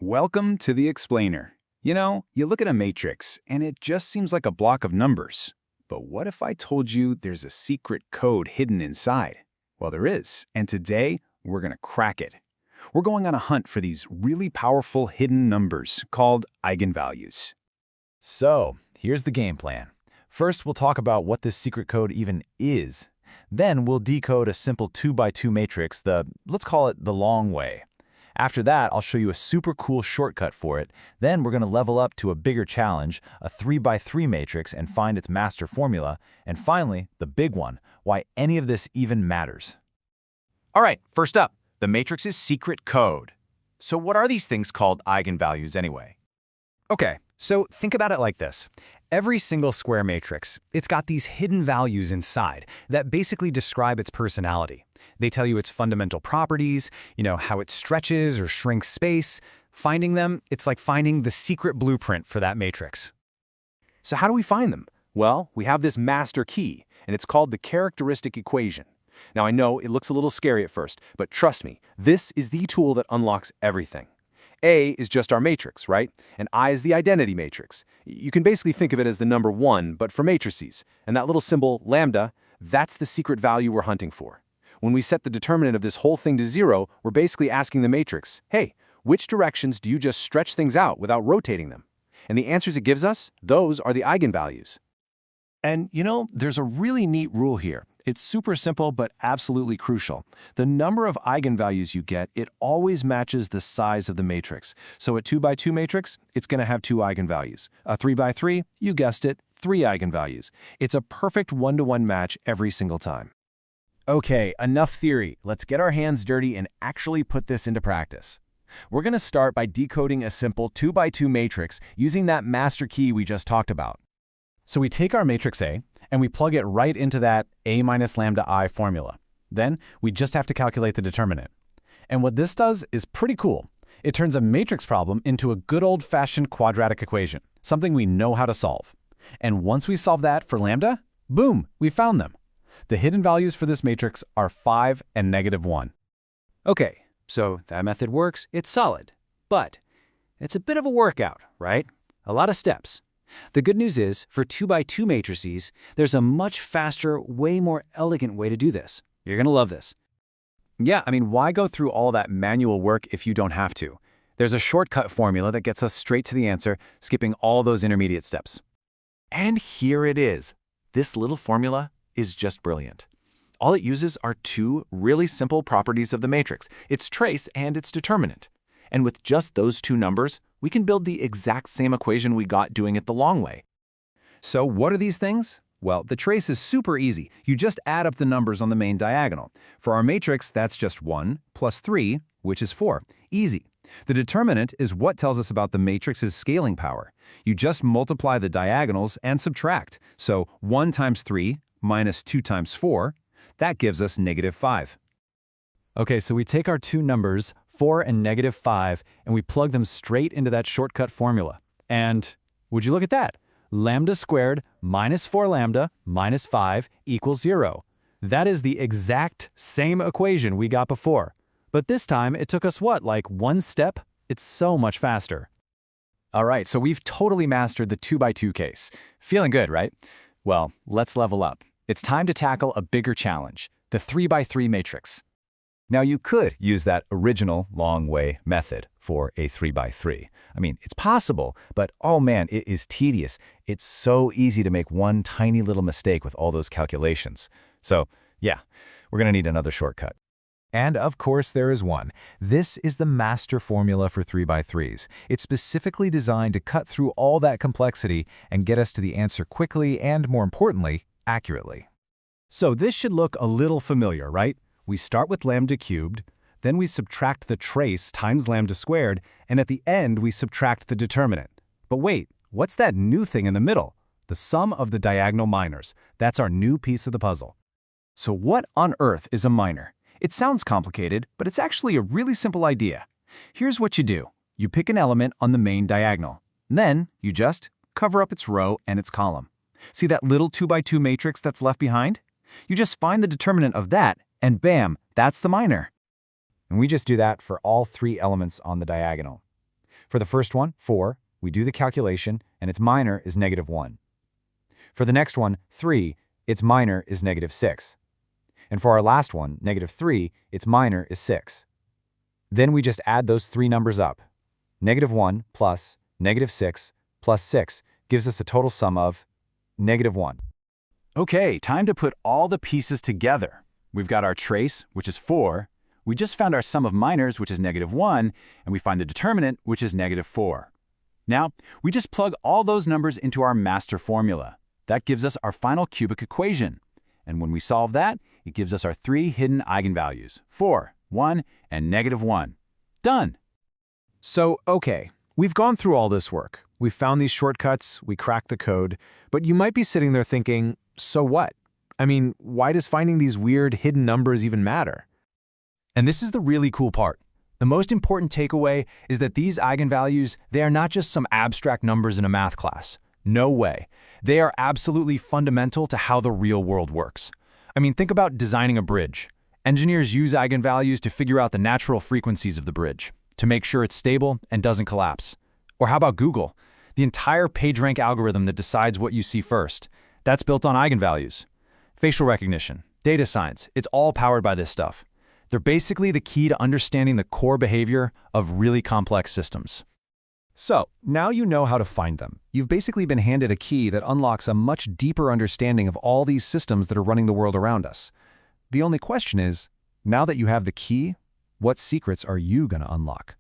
Welcome to the explainer. You look at a matrix and it just seems like a block of numbers. But what if I told you there's a secret code hidden inside? Well, there is, and today we're going to crack it. We're going on a hunt for these really powerful hidden numbers called eigenvalues. So, here's the game plan. First, we'll talk about what this secret code even is. Then we'll decode a simple 2x2 matrix let's call it the long way. After that, I'll show you a super cool shortcut for it. Then we're going to level up to a bigger challenge, a 3x3 matrix, and find its master formula. And finally, the big one, why any of this even matters. All right, first up, the matrix's secret code. So what are these things called eigenvalues anyway? Okay, so think about it like this. Every single square matrix, it's got these hidden values inside that basically describe its personality. They tell you its fundamental properties, how it stretches or shrinks space. Finding them, it's like finding the secret blueprint for that matrix. So how do we find them? Well, we have this master key, and it's called the characteristic equation. Now, I know it looks a little scary at first, but trust me, this is the tool that unlocks everything. A is just our matrix, right? And I is the identity matrix. You can basically think of it as the number 1, but for matrices. And that little symbol, lambda, that's the secret value we're hunting for. When we set the determinant of this whole thing to 0, we're basically asking the matrix, hey, which directions do you just stretch things out without rotating them? And the answers it gives us, those are the eigenvalues. And there's a really neat rule here. It's super simple, but absolutely crucial. The number of eigenvalues you get, it always matches the size of the matrix. So a 2x2 matrix, it's going to have 2 eigenvalues. A 3x3, you guessed it, 3 eigenvalues. It's a perfect one-to-one match every single time. Okay, enough theory. Let's get our hands dirty and actually put this into practice. We're going to start by decoding a simple 2x2 matrix using that master key we just talked about. So we take our matrix A, and we plug it right into that A minus lambda I formula. Then we just have to calculate the determinant. And what this does is pretty cool. It turns a matrix problem into a good old-fashioned quadratic equation, something we know how to solve. And once we solve that for lambda, boom, we found them. The hidden values for this matrix are 5 and -1. Okay, so that method works, it's solid. But it's a bit of a workout, right? A lot of steps. The good news is, for 2x2 matrices, there's a much faster, way more elegant way to do this. You're going to love this. Yeah, why go through all that manual work if you don't have to? There's a shortcut formula that gets us straight to the answer, skipping all those intermediate steps. And here it is. This little formula is just brilliant. All it uses are 2 really simple properties of the matrix, its trace and its determinant. And with just those 2 numbers, we can build the exact same equation we got doing it the long way. So what are these things? Well, the trace is super easy. You just add up the numbers on the main diagonal. For our matrix, that's just 1 plus 3, which is 4. Easy. The determinant is what tells us about the matrix's scaling power. You just multiply the diagonals and subtract. So 1 times 3 minus 2 times 4, that gives us -5. Okay, so we take our 2 numbers, 4 and -5, and we plug them straight into that shortcut formula. And would you look at that? Lambda squared minus 4 lambda minus 5 equals 0. That is the exact same equation we got before. But this time, it took us like 1 step? It's so much faster. All right, so we've totally mastered the 2x2 case. Feeling good, right? Well, let's level up. It's time to tackle a bigger challenge, the 3x3 matrix. Now, you could use that original long way method for a 3x3. It's possible, but oh man, it is tedious. It's so easy to make one tiny little mistake with all those calculations. So, yeah, we're going to need another shortcut. And of course, there is one. This is the master formula for 3x3s. It's specifically designed to cut through all that complexity and get us to the answer quickly and, more importantly, accurately. So this should look a little familiar, right? We start with lambda cubed, then we subtract the trace times lambda squared, and at the end we subtract the determinant. But wait, what's that new thing in the middle? The sum of the diagonal minors. That's our new piece of the puzzle. So what on earth is a minor? It sounds complicated, but it's actually a really simple idea. Here's what you do. You pick an element on the main diagonal. Then you just cover up its row and its column. See that little 2x2 matrix that's left behind? You just find the determinant of that, and bam, that's the minor. And we just do that for all 3 elements on the diagonal. For the first one, 4, we do the calculation, and its minor is -1. For the next one, 3, its minor is -6. And for our last one, -3, its minor is 6. Then we just add those three numbers up. -1 plus -6 plus 6 gives us a total sum of -1. Okay, time to put all the pieces together. We've got our trace, which is 4. We just found our sum of minors, which is -1, and we find the determinant, which is -4. Now, we just plug all those numbers into our master formula. That gives us our final cubic equation. And when we solve that, it gives us our three hidden eigenvalues, 4, 1, and -1. Done! So, okay, we've gone through all this work. We've found these shortcuts, we cracked the code, but you might be sitting there thinking, so what? I mean, why does finding these weird hidden numbers even matter? And this is the really cool part. The most important takeaway is that these eigenvalues, they are not just some abstract numbers in a math class. No way. They are absolutely fundamental to how the real world works. I mean, think about designing a bridge. Engineers use eigenvalues to figure out the natural frequencies of the bridge, to make sure it's stable and doesn't collapse. Or how about Google? The entire PageRank algorithm that decides what you see first. That's built on eigenvalues. Facial recognition, data science, it's all powered by this stuff. They're basically the key to understanding the core behavior of really complex systems. So, now you know how to find them. You've basically been handed a key that unlocks a much deeper understanding of all these systems that are running the world around us. The only question is, now that you have the key, what secrets are you going to unlock?